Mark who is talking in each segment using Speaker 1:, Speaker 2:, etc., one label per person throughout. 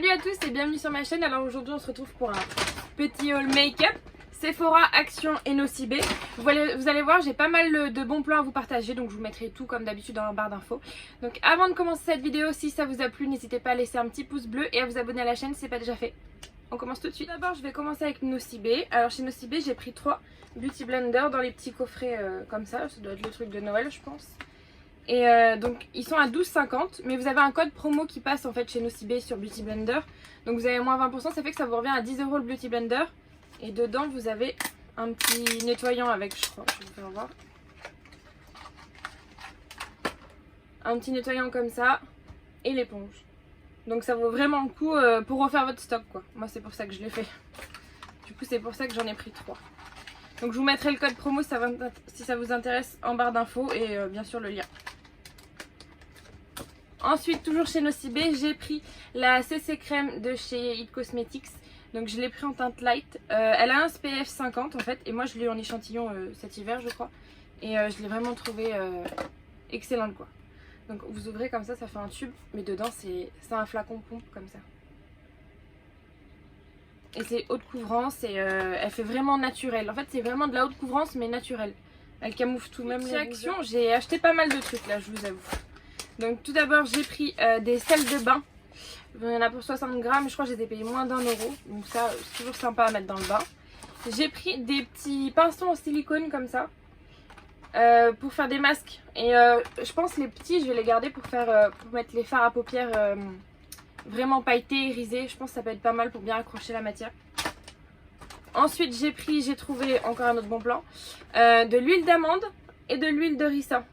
Speaker 1: Salut à tous et bienvenue sur ma chaîne. Alors aujourd'hui on se retrouve pour un petit haul make-up Sephora, Action et Nocibé. Vous allez voir, j'ai pas mal de bons plans à vous partager, donc je vous mettrai tout comme d'habitude dans la barre d'infos. Donc avant de commencer cette vidéo, si ça vous a plu, n'hésitez pas à laisser un petit pouce bleu et à vous abonner à la chaîne si c'est pas déjà fait. On commence tout de suite. D'abord je vais commencer avec Nocibé. Alors chez Nocibé j'ai pris 3 beauty blenders dans les petits coffrets comme ça doit être le truc de Noël je pense. Et donc ils sont à 12,50 mais vous avez un code promo qui passe en fait chez Nocibé sur Beauty Blender. Donc vous avez moins 20%, ça fait que ça vous revient à 10 € le Beauty Blender. Et dedans vous avez un petit nettoyant avec, je crois, je vais vous faire voir. Un petit nettoyant comme ça et l'éponge. Donc ça vaut vraiment le coup pour refaire votre stock quoi. Moi c'est pour ça que je l'ai fait. Du coup c'est pour ça que j'en ai pris 3. Donc je vous mettrai le code promo si ça vous intéresse en barre d'infos et bien sûr le lien. Ensuite toujours chez Nocibé j'ai pris la CC crème de chez It Cosmetics. Donc je l'ai pris en teinte light. Elle a un SPF 50 en fait et moi je l'ai eu en échantillon cet hiver je crois. Et je l'ai vraiment trouvée excellente quoi. Donc vous ouvrez comme ça, ça fait un tube mais dedans c'est un flacon pompe comme ça. Et c'est haute couvrance et elle fait vraiment naturelle. En fait c'est vraiment de la haute couvrance mais naturelle. Elle camoufle tout même. Chez Action j'ai acheté pas mal de trucs là je vous avoue. Donc tout d'abord j'ai pris des sels de bain. Il y en a pour 60 grammes, je crois que je les ai payés moins d'1 €. Donc ça c'est toujours sympa à mettre dans le bain. J'ai pris des petits pinceaux en silicone comme ça. Pour faire des masques. Et je pense les petits je vais les garder pour mettre les fards à paupières vraiment pailletés, irisés. Je pense que ça peut être pas mal pour bien accrocher la matière. Ensuite j'ai trouvé encore un autre bon plan. De l'huile d'amande et de l'huile de ricin.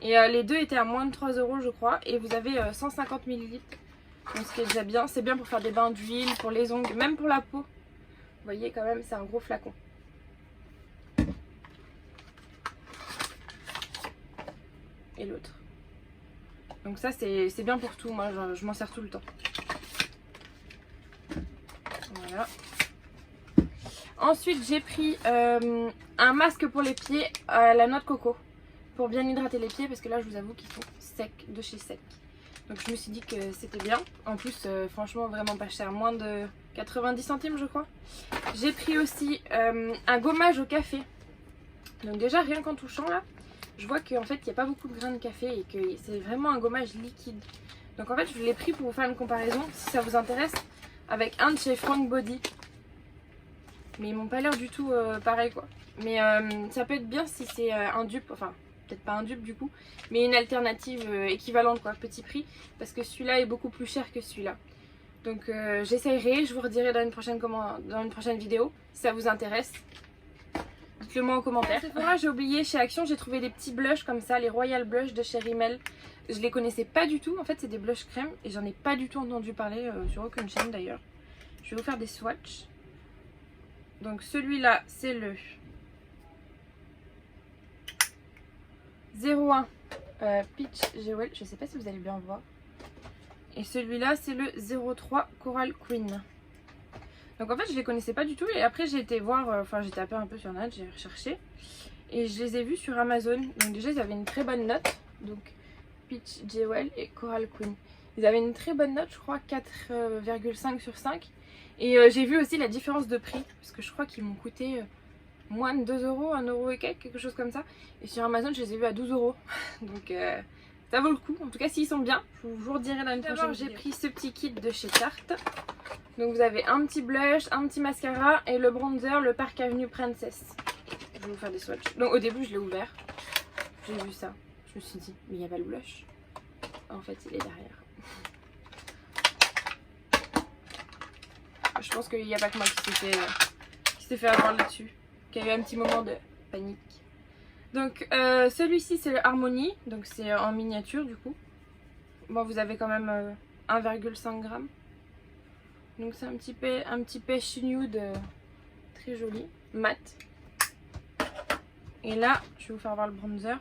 Speaker 1: Et les deux étaient à moins de 3 € je crois. Et vous avez 150 ml. Donc ce qui est déjà bien. C'est bien pour faire des bains d'huile, pour les ongles, même pour la peau. Vous voyez quand même c'est un gros flacon. Et l'autre. Donc ça c'est bien pour tout. Moi je m'en sers tout le temps. Voilà. Ensuite j'ai pris un masque pour les pieds à la noix de coco. Pour bien hydrater les pieds parce que là je vous avoue qu'ils sont secs de chez sec. Donc je me suis dit que c'était bien. En plus franchement vraiment pas cher, moins de 90 centimes je crois. J'ai pris aussi un gommage au café. Donc déjà rien qu'en touchant là, je vois qu'en fait il n'y a pas beaucoup de grains de café et que c'est vraiment un gommage liquide. Donc en fait je l'ai pris pour vous faire une comparaison si ça vous intéresse avec un de chez Frank Body. Mais ils m'ont pas l'air du tout pareil quoi. Mais ça peut être bien si c'est un dupe, enfin peut-être pas un dupe du coup, mais une alternative équivalente quoi, petit prix. Parce que celui-là est beaucoup plus cher que celui-là. Donc j'essayerai, je vous redirai dans une prochaine vidéo si ça vous intéresse. Dites-le moi en commentaire. Sephora, j'ai oublié, chez Action j'ai trouvé des petits blushs comme ça, les Royal Blush de chez Rimmel. Je les connaissais pas du tout, en fait c'est des blushs crème et j'en ai pas du tout entendu parler sur aucune chaîne d'ailleurs. Je vais vous faire des swatchs. Donc celui-là c'est le 01 Peach Jewel, je sais pas si vous allez bien voir. Et celui-là c'est le 03 Coral Queen. Donc en fait je les connaissais pas du tout et après j'ai été voir, enfin j'ai tapé un peu sur net, j'ai recherché. Et je les ai vus sur Amazon. Donc déjà ils avaient une très bonne note. Donc Peach Jewel et Coral Queen. Ils avaient une très bonne note, je crois 4,5 sur 5. Et j'ai vu aussi la différence de prix. Parce que je crois qu'ils m'ont coûté moins de 2 €, 1 € et quelques, quelque chose comme ça. Et sur Amazon je les ai vus à 12 €. Donc ça vaut le coup. En tout cas s'ils sont bien, je vous redirai dans une prochaine vidéo. J'ai pris ce petit kit de chez Tarte. Donc vous avez un petit blush, un petit mascara et le bronzer, le Park Avenue Princess. Je vais vous faire des swatchs. Donc au début je l'ai ouvert. J'ai vu ça. Je me suis dit mais il n'y a pas le blush. En fait il est derrière. Je pense qu'il n'y a pas que moi qui s'est fait avoir là-dessus. Qu'il y a eu un petit moment de panique. Donc celui-ci c'est le Harmony. Donc c'est en miniature du coup. Bon vous avez quand même 1,5 g. Donc c'est un petit pêche nude très joli, mat. Et là je vais vous faire voir le bronzer.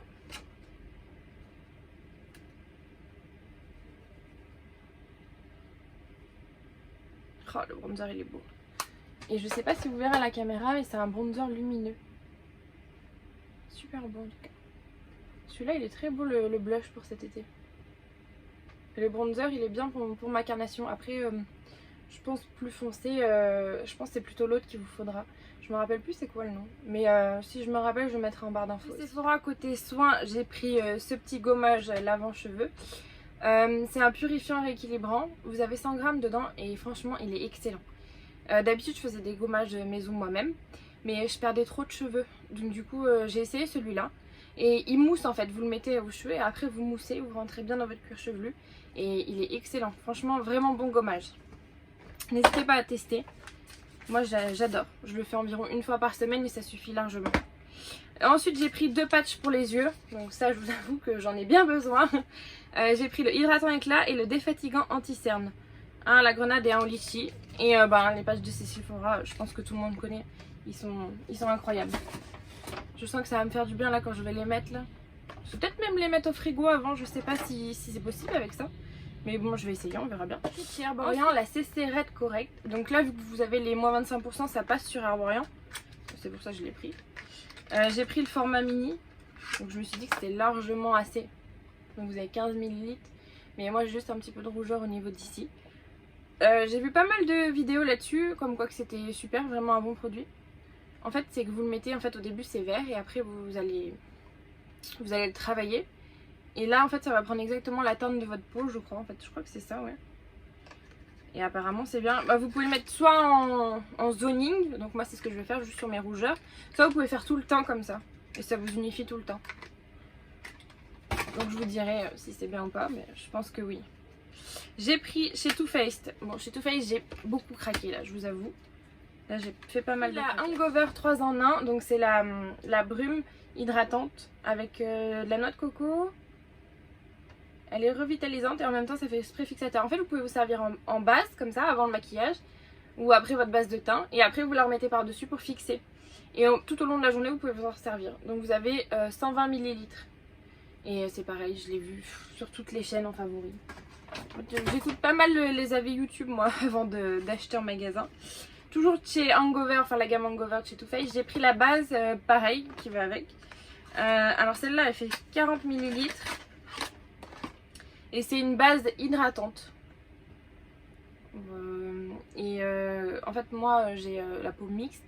Speaker 1: Oh le bronzer il est beau. Et je sais pas si vous verrez à la caméra mais c'est un bronzer lumineux. Super beau en tout cas. Celui-là il est très beau le blush pour cet été. Et le bronzer il est bien pour ma carnation. Après je pense plus foncé, je pense que c'est plutôt l'autre qu'il vous faudra. Je me rappelle plus c'est quoi le nom, mais si je me rappelle je le mettrai en barre d'infos. Sephora côté soins, j'ai pris ce petit gommage lavant-cheveux. C'est un purifiant rééquilibrant, vous avez 100 grammes dedans et franchement il est excellent. D'habitude je faisais des gommages maison moi-même, mais je perdais trop de cheveux, donc du coup j'ai essayé celui-là. Et il mousse en fait, vous le mettez aux cheveux et après vous moussez, vous rentrez bien dans votre cuir chevelu. Et il est excellent, franchement vraiment bon gommage. N'hésitez pas à tester, moi j'adore, je le fais environ une fois par semaine et ça suffit largement. Ensuite j'ai pris 2 patchs pour les yeux, donc ça je vous avoue que j'en ai bien besoin. J'ai pris le hydratant éclat et le défatigant anti-cerne. Un à la grenade et un au litchi. Et les patchs de Sephora, je pense que tout le monde connaît, ils sont incroyables. Je sens que ça va me faire du bien là quand je vais les mettre là. Je vais peut-être même les mettre au frigo avant, je sais pas si c'est possible avec ça. Mais bon, je vais essayer, on verra bien. Chez Herborian, la CC Red Correct. Donc là, vu que vous avez les moins 25%, ça passe sur Herborian. C'est pour ça que je l'ai pris. J'ai pris le format mini. Donc je me suis dit que c'était largement assez. Donc vous avez 15 ml. Mais moi, j'ai juste un petit peu de rougeur au niveau d'ici. J'ai vu pas mal de vidéos là-dessus, comme quoi que c'était super, vraiment un bon produit. En fait, c'est que vous le mettez, en fait, au début c'est vert et après vous allez le travailler. Et là, en fait, ça va prendre exactement la teinte de votre peau, je crois. En fait, je crois que c'est ça, ouais. Et apparemment, c'est bien. Vous pouvez le mettre soit en zoning, donc moi, c'est ce que je vais faire juste sur mes rougeurs. Soit vous pouvez faire tout le temps comme ça. Et ça vous unifie tout le temps. Donc, je vous dirai si c'est bien ou pas, mais je pense que oui. J'ai pris chez Too Faced. Bon, chez Too Faced, j'ai beaucoup craqué là, je vous avoue. Là, j'ai fait pas mal de craquage. La Hangover 3 en 1, donc c'est la brume hydratante avec de la noix de coco. Elle est revitalisante et en même temps ça fait spray fixateur. En fait vous pouvez vous servir en base comme ça avant le maquillage ou après votre base de teint et après vous la remettez par dessus pour fixer. Et tout au long de la journée vous pouvez vous en servir. Donc vous avez 120 ml. Et c'est pareil, je l'ai vu sur toutes les chaînes en favori. J'écoute pas mal les avis YouTube moi avant d'acheter en magasin. Toujours chez Hangover, enfin la gamme Hangover de chez Too Faced, j'ai pris la base pareil qui va avec. Alors celle-là elle fait 40 ml. Et c'est une base hydratante. En fait moi j'ai la peau mixte.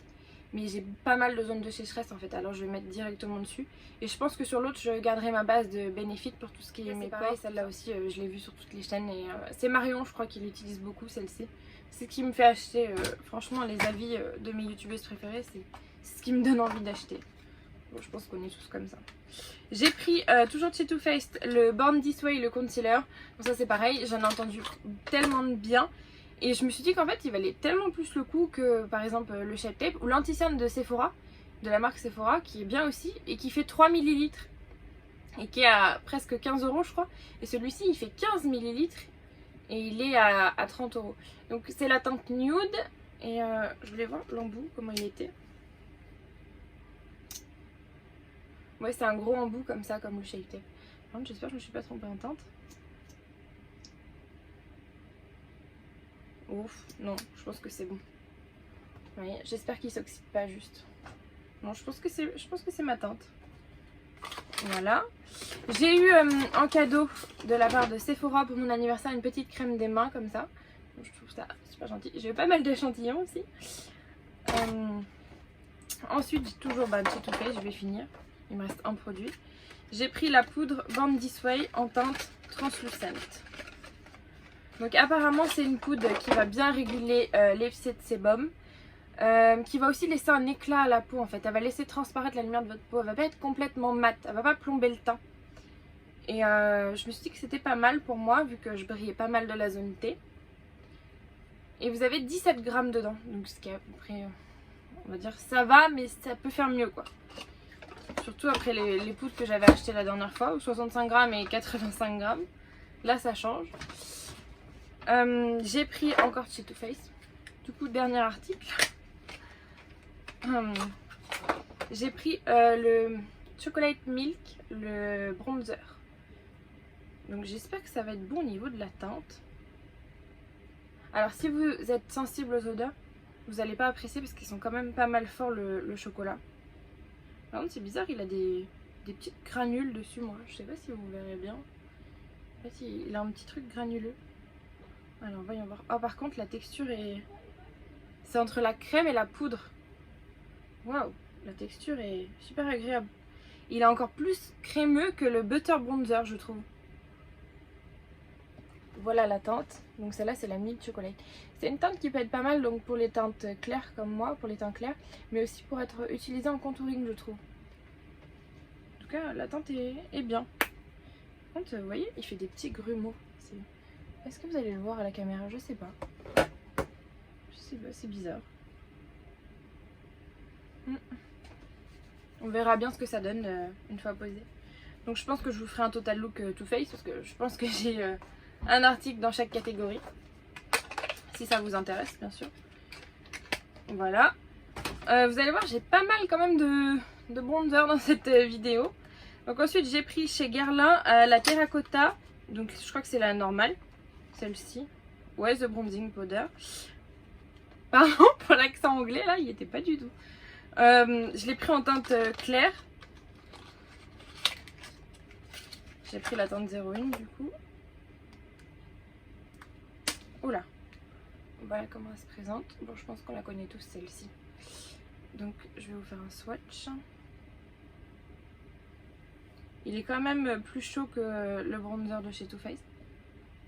Speaker 1: Mais j'ai pas mal de zones de sécheresse en fait. Alors je vais mettre directement dessus. Et je pense que sur l'autre je garderai ma base de Benefit pour tout ce qui est mes pores. Celle-là aussi je l'ai vue sur toutes les chaînes. Et c'est Marion je crois qu'il l'utilise beaucoup celle-ci. C'est ce qui me fait acheter. Franchement les avis de mes youtubeuses préférées c'est ce qui me donne envie d'acheter. Bon, je pense qu'on est tous comme ça. J'ai pris toujours de chez Too Faced le Born This Way, le concealer. Donc ça c'est pareil, j'en ai entendu tellement de bien. Et je me suis dit qu'en fait il valait tellement plus le coup que par exemple le Shape Tape ou l'anti-cerne de Sephora, de la marque Sephora, qui est bien aussi et qui fait 3 ml. Et qui est à presque 15 € je crois. Et celui-ci il fait 15 ml et il est à 30 €. Donc c'est la teinte nude. Et je voulais voir l'embout, comment il était. Ouais, c'est un gros embout comme ça, comme le Shape Tape. Par contre, j'espère que je me suis pas trompée en teinte. Ouf, non, je pense que c'est bon. Oui, j'espère qu'il s'oxyde pas juste. Non, je pense que c'est ma teinte. Voilà. J'ai eu en cadeau de la part de Sephora pour mon anniversaire une petite crème des mains comme ça. Je trouve ça super gentil. J'ai eu pas mal d'échantillons aussi. Ensuite, toujours chez Too Faced, je vais finir. Il me reste un produit. J'ai pris la poudre Born This Way en teinte translucente. Donc apparemment c'est une poudre qui va bien réguler l'effet de sébum. Qui va aussi laisser un éclat à la peau en fait. Elle va laisser transparaître la lumière de votre peau. Elle va pas être complètement mate. Elle va pas plomber le teint. Et je me suis dit que c'était pas mal pour moi vu que je brillais pas mal de la zone T. Et vous avez 17 grammes dedans. Donc ce qui est à peu près, on va dire ça va, mais ça peut faire mieux quoi. Surtout après les poudres que j'avais achetées la dernière fois, où 65 grammes et 85 grammes. Là ça change. J'ai pris encore chez Too Faced. Du coup dernier article. J'ai pris le Chocolate Milk, le bronzer. Donc j'espère que ça va être bon au niveau de la teinte. Alors si vous êtes sensible aux odeurs, vous n'allez pas apprécier parce qu'ils sont quand même pas mal forts le chocolat. Par contre c'est bizarre, il a des petites granules dessus moi. Je sais pas si vous verrez bien. En fait il a un petit truc granuleux. Alors voyons voir. Oh par contre la texture est... C'est entre la crème et la poudre. Waouh, la texture est super agréable. Il est encore plus crémeux que le Butter Bronzer je trouve. Voilà la teinte. Donc celle-là c'est la Milk Chocolate. C'est une teinte qui peut être pas mal donc pour les teintes claires comme moi, pour les teints clairs. Mais aussi pour être utilisée en contouring je trouve. En tout cas la teinte est bien. Par contre vous voyez il fait des petits grumeaux. Est-ce que vous allez le voir à la caméra? Je sais pas. Je sais pas, c'est bizarre. On verra bien ce que ça donne une fois posé. Donc je pense que je vous ferai un total look Too Faced parce que je pense que j'ai un article dans chaque catégorie. Si ça vous intéresse bien sûr. Voilà. Vous allez voir j'ai pas mal quand même de bronzer dans cette vidéo. Donc ensuite j'ai pris chez Guerlain la terracotta. Donc je crois que c'est la normale. Celle-ci. Ouais, The Bronzing Powder. Pardon pour l'accent anglais là, il était pas du tout. Je l'ai pris en teinte claire. J'ai pris la teinte 01 du coup. Oula. Voilà comment elle se présente. Bon, je pense qu'on la connaît tous celle-ci. Donc je vais vous faire un swatch. Il est quand même plus chaud que le bronzer de chez Too Faced.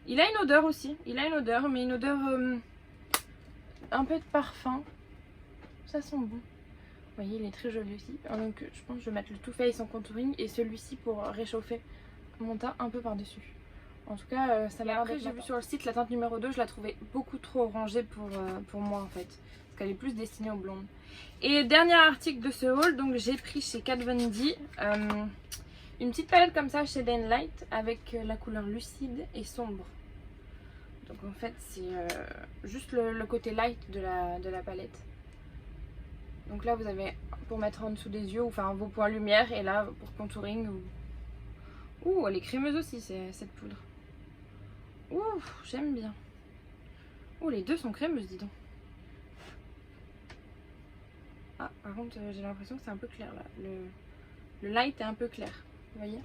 Speaker 1: Il a une odeur aussi. Il a une odeur, mais une odeur un peu de parfum. Ça sent bon. Vous voyez, il est très joli aussi. Donc je pense que je vais mettre le Too Faced en contouring et celui-ci pour réchauffer mon teint un peu par-dessus. En tout cas, ça m'a l'air d'être. J'ai vu sur le site la teinte numéro 2, je la trouvais beaucoup trop orangée pour moi en fait. Parce qu'elle est plus destinée aux blondes. Et dernier article de ce haul, donc j'ai pris chez Kat Von D une petite palette comme ça chez Dan Light avec la couleur lucide et sombre. Donc en fait c'est juste le côté light de la palette. Donc là vous avez pour mettre en dessous des yeux, enfin vos points lumière, et là pour contouring. Ouh, elle est crémeuse aussi cette poudre. Ouh, j'aime bien. Ouh, les deux sont crémeuses, dis donc. Ah, par contre j'ai l'impression que c'est un peu clair là. Le light est un peu clair, vous voyez.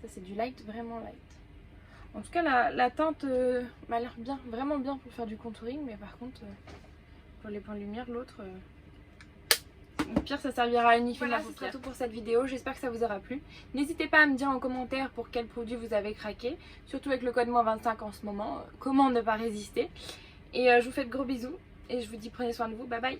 Speaker 1: Ça c'est du light, vraiment light. En tout cas la teinte m'a l'air bien, vraiment bien pour faire du contouring, mais par contre pour les points de lumière l'autre au pire ça servira à unifier ma paupière. Voilà, c'est tout pour cette vidéo, j'espère que ça vous aura plu. N'hésitez pas à me dire en commentaire pour quel produit vous avez craqué, surtout avec le code -25 en ce moment, comment ne pas résister. Et je vous fais de gros bisous et je vous dis prenez soin de vous, bye bye.